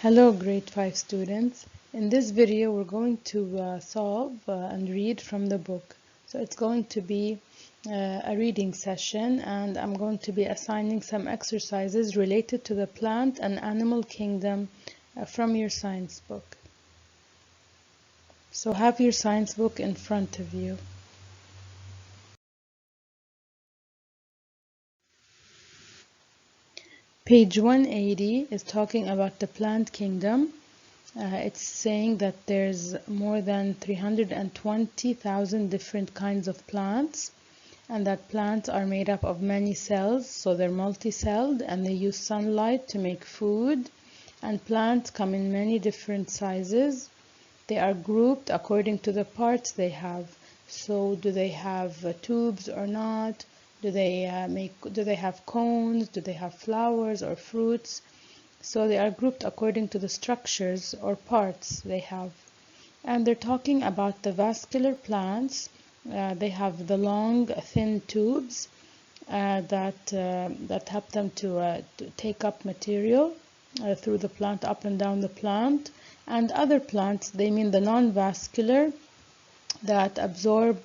Hello, grade 5 students. In this video, we're going to solve and read from the book. So it's going to be a reading session, and I'm going to be assigning some exercises related to the plant and animal kingdom from your science book. So have your science book in front of you. Page 180 is talking about the plant kingdom. It's saying that there's more than 320,000 different kinds of plants, and that plants are made up of many cells, so they're multi-celled, and they use sunlight to make food, and plants come in many different sizes. They are grouped according to the parts they have. So do they have tubes or not? Do they have cones? Do they have flowers or fruits? So they are grouped according to the structures or parts they have. And they're talking about the vascular plants. They have the long, thin tubes that help them to take up material through the plant, up and down the plant. And other plants, they mean the non-vascular, that absorb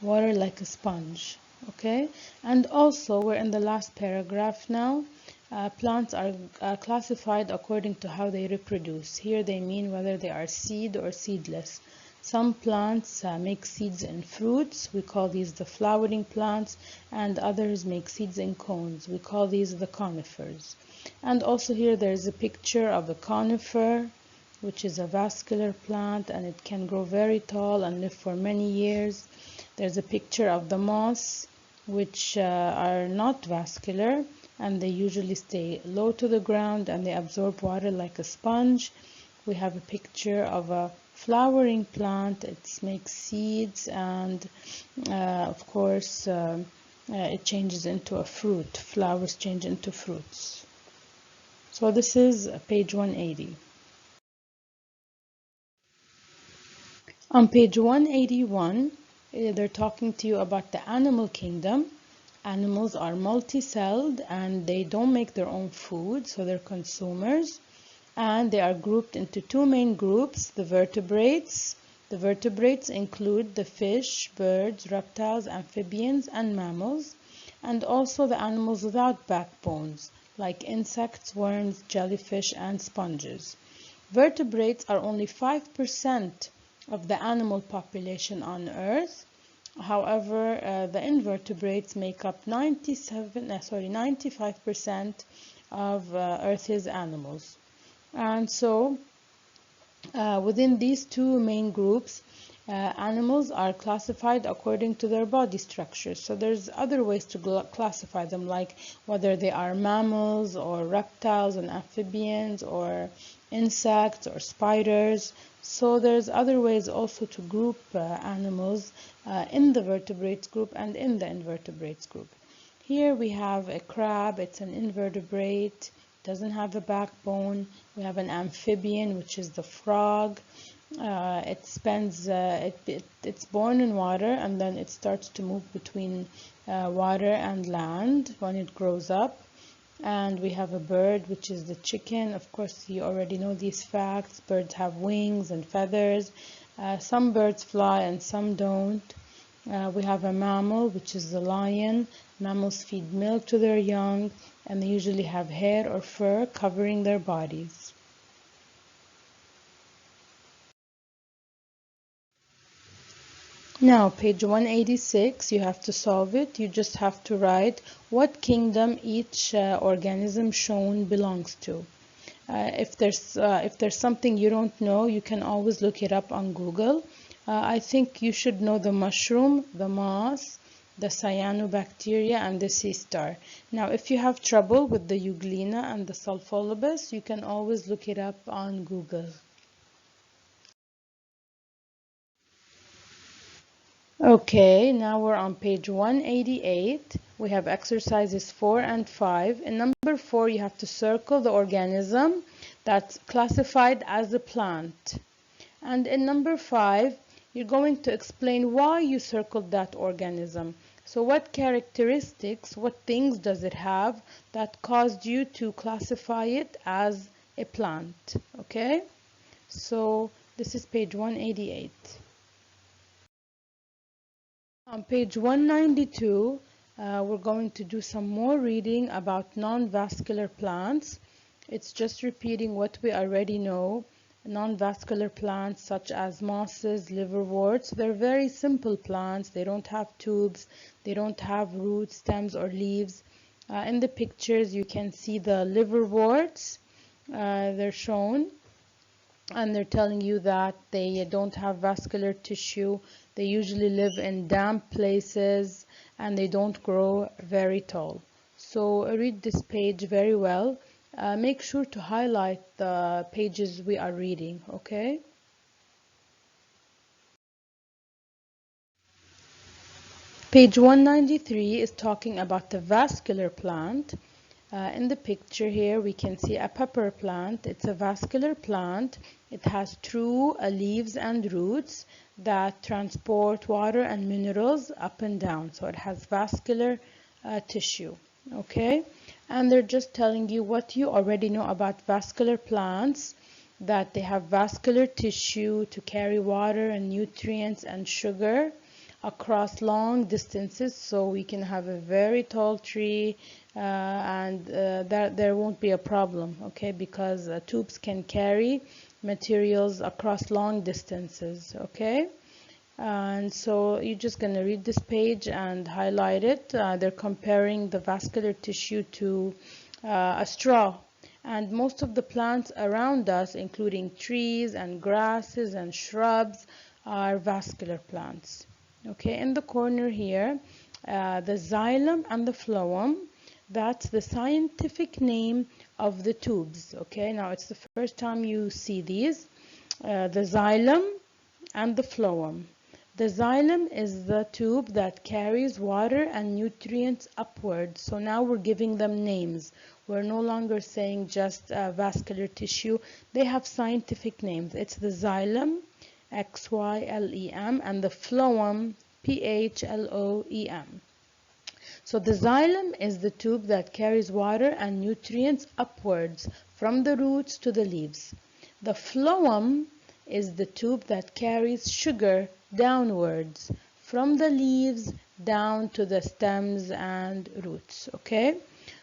water like a sponge. Okay, and also we're in the last paragraph now. Plants are classified according to how they reproduce. Here they mean whether they are seed or seedless. Some plants make seeds in fruits. We call these the flowering plants, and others make seeds in cones. We call these the conifers. And also here there's a picture of a conifer, which is a vascular plant, and it can grow very tall and live for many years. There's a picture of the moss, which are not vascular, and they usually stay low to the ground and they absorb water like a sponge. We have a picture of a flowering plant. It makes seeds, and of course it changes into a fruit. Flowers change into fruits. So this is page 180. On page 181, they're talking to you about the animal kingdom. Animals are multi-celled and they don't make their own food, so they're consumers. And they are grouped into two main groups, the vertebrates. The vertebrates include the fish, birds, reptiles, amphibians, and mammals, and also the animals without backbones, like insects, worms, jellyfish, and sponges. Vertebrates are only 5% of the animal population on Earth. However, the invertebrates make up 95% of Earth's animals. And so, within these two main groups, animals are classified according to their body structures. So there's other ways to classify them, like whether they are mammals or reptiles and amphibians or insects or spiders. So there's other ways also to group animals in the vertebrates group and in the invertebrates group. Here we have a crab. It's an invertebrate, doesn't have a backbone. We have an amphibian, which is the frog. It's born in water, and then it starts to move between water and land when it grows up. And we have a bird, which is the chicken. Of course, you already know these facts. Birds have wings and feathers. Some birds fly and some don't. We have a mammal, which is the lion. Mammals feed milk to their young, and they usually have hair or fur covering their bodies. Now, page 186, you have to solve it. You just have to write what kingdom each organism shown belongs to. If there's something you don't know, you can always look it up on Google. I think you should know the mushroom, the moss, the cyanobacteria, and the sea star. Now, if you have trouble with the euglena and the sulfolobus, you can always look it up on Google. Okay, now we're on page 188. We have exercises 4 and 5. In number 4, you have to circle the organism that's classified as a plant. And in number 5, you're going to explain why you circled that organism. So what characteristics, what things does it have that caused you to classify it as a plant. Okay, so this is page 188. On page 192, we're going to do some more reading about non-vascular plants. It's just repeating what we already know. Non-vascular plants such as mosses, liverworts, they're very simple plants. They don't have tubes, they don't have roots, stems, or leaves. In the pictures, you can see the liverworts. They're shown, and they're telling you that they don't have vascular tissue. They usually live in damp places and they don't grow very tall. So read this page very well. Make sure to highlight the pages we are reading, okay? Page 193 is talking about the vascular plant. In the picture here, we can see a pepper plant. It's a vascular plant. It has true leaves and roots that transport water and minerals up and down. So it has vascular tissue, okay? And they're just telling you what you already know about vascular plants, that they have vascular tissue to carry water and nutrients and sugar across long distances, so we can have a very tall tree and that there won't be a problem, okay, because tubes can carry materials across long distances, okay. And so you're just going to read this page and highlight it. They're comparing the vascular tissue to a straw, and most of the plants around us, including trees and grasses and shrubs, are vascular plants. Okay, in the corner here, the xylem and the phloem, that's the scientific name of the tubes. Okay, now it's the first time you see these, the xylem and the phloem. The xylem is the tube that carries water and nutrients upwards. So now we're giving them names. We're no longer saying just vascular tissue. They have scientific names. It's the xylem, X-Y-L-E-M, and the phloem, P-H-L-O-E-M. So the xylem is the tube that carries water and nutrients upwards from the roots to the leaves. The phloem is the tube that carries sugar downwards from the leaves down to the stems and roots. Okay,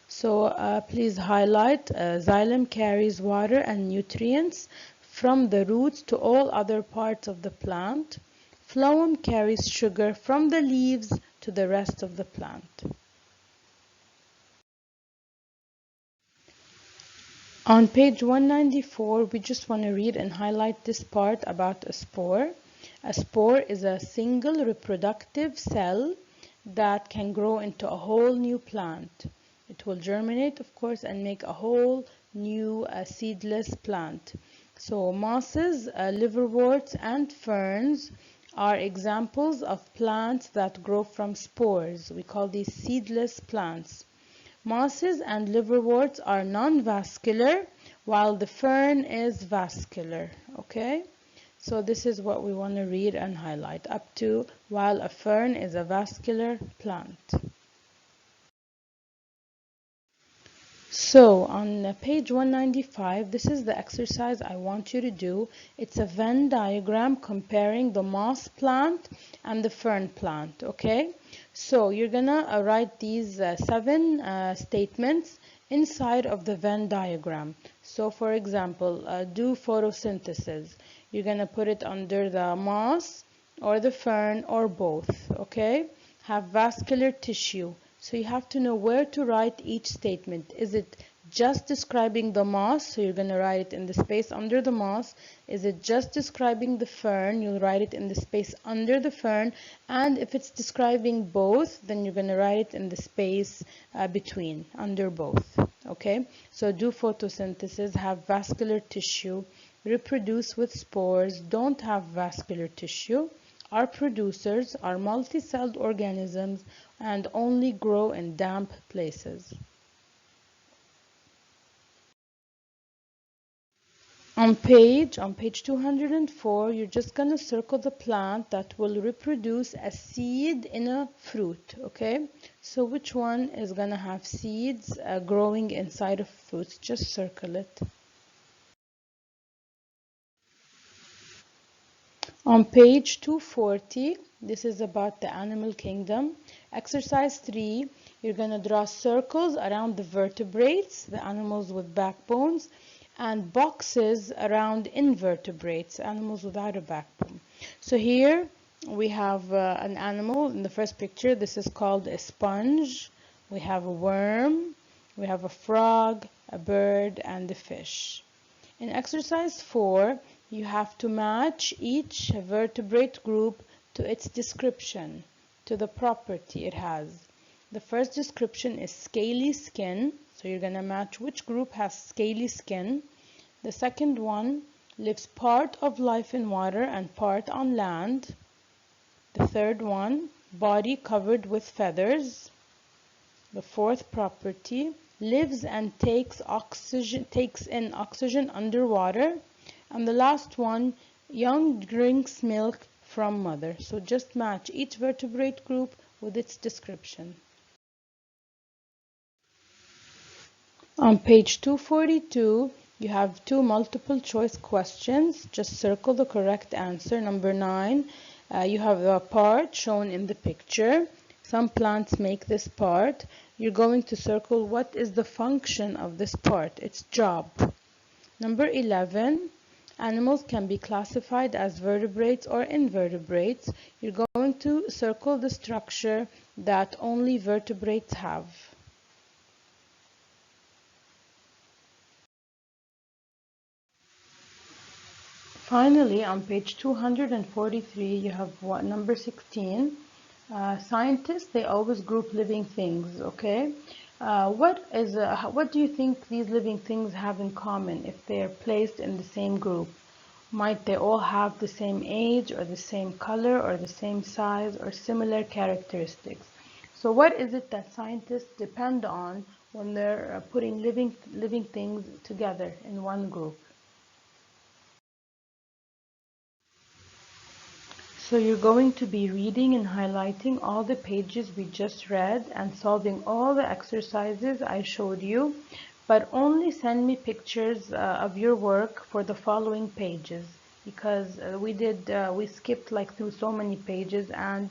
so please highlight, xylem carries water and nutrients from the roots to all other parts of the plant. Phloem carries sugar from the leaves to the rest of the plant. On page 194, we just want to read and highlight this part about a spore. A spore is a single reproductive cell that can grow into a whole new plant. It will germinate, of course, and make a whole new seedless plant. So mosses, liverworts, and ferns are examples of plants that grow from spores. We call these seedless plants. Mosses and liverworts are non-vascular, while the fern is vascular. Okay, so this is what we want to read and highlight up to while a fern is a vascular plant. So on page 195, this is the exercise I want you to do. It's a Venn diagram comparing the moss plant and the fern plant, okay? So you're gonna write these 7 statements inside of the Venn diagram. So for example, do photosynthesis. You're gonna put it under the moss or the fern or both, okay? Have vascular tissue. So you have to know where to write each statement. Is it just describing the moss? So you're going to write it in the space under the moss. Is it just describing the fern? You'll write it in the space under the fern. And if it's describing both, then you're going to write it in the space between, under both. Okay? So do photosynthesis, have vascular tissue, reproduce with spores, don't have vascular tissue, are producers, are multi-celled organisms, and only grow in damp places. On page 204, you're just going to circle the plant that will reproduce a seed in a fruit, okay? So which one is going to have seeds growing inside of fruits? Just circle it. On page 240, this is about the animal kingdom. Exercise 3, you're going to draw circles around the vertebrates, the animals with backbones, and boxes around invertebrates, animals without a backbone. So here we have an animal in the first picture. This is called a sponge. We have a worm, we have a frog, a bird, and a fish. In exercise 4, you have to match each vertebrate group to its description, to the property it has. The first description is scaly skin, so you're going to match which group has scaly skin. The second one lives part of life in water and part on land. The third one, body covered with feathers. The fourth property, lives and takes in oxygen underwater. And the last one, young drinks milk from mother. So just match each vertebrate group with its description. On page 242, you have two multiple choice questions. Just circle the correct answer. Number 9, you have a part shown in the picture. Some plants make this part. You're going to circle what is the function of this part, its job. Number 11, animals can be classified as vertebrates or invertebrates. You're going to circle the structure that only vertebrates have. Finally, on page 243, you have number 16. Scientists, they always group living things, okay? What do you think these living things have in common if they are placed in the same group? Might they all have the same age or the same color or the same size or similar characteristics? So what is it that scientists depend on when they're putting living things together in one group? So you're going to be reading and highlighting all the pages we just read and solving all the exercises I showed you, but only send me pictures of your work for the following pages, because we skipped like through so many pages, and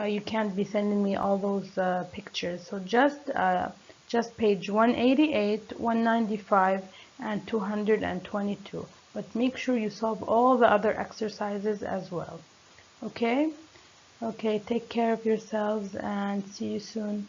you can't be sending me all those pictures. So just page 188, 195, and 222. But make sure you solve all the other exercises as well. Okay? Okay, take care of yourselves and see you soon.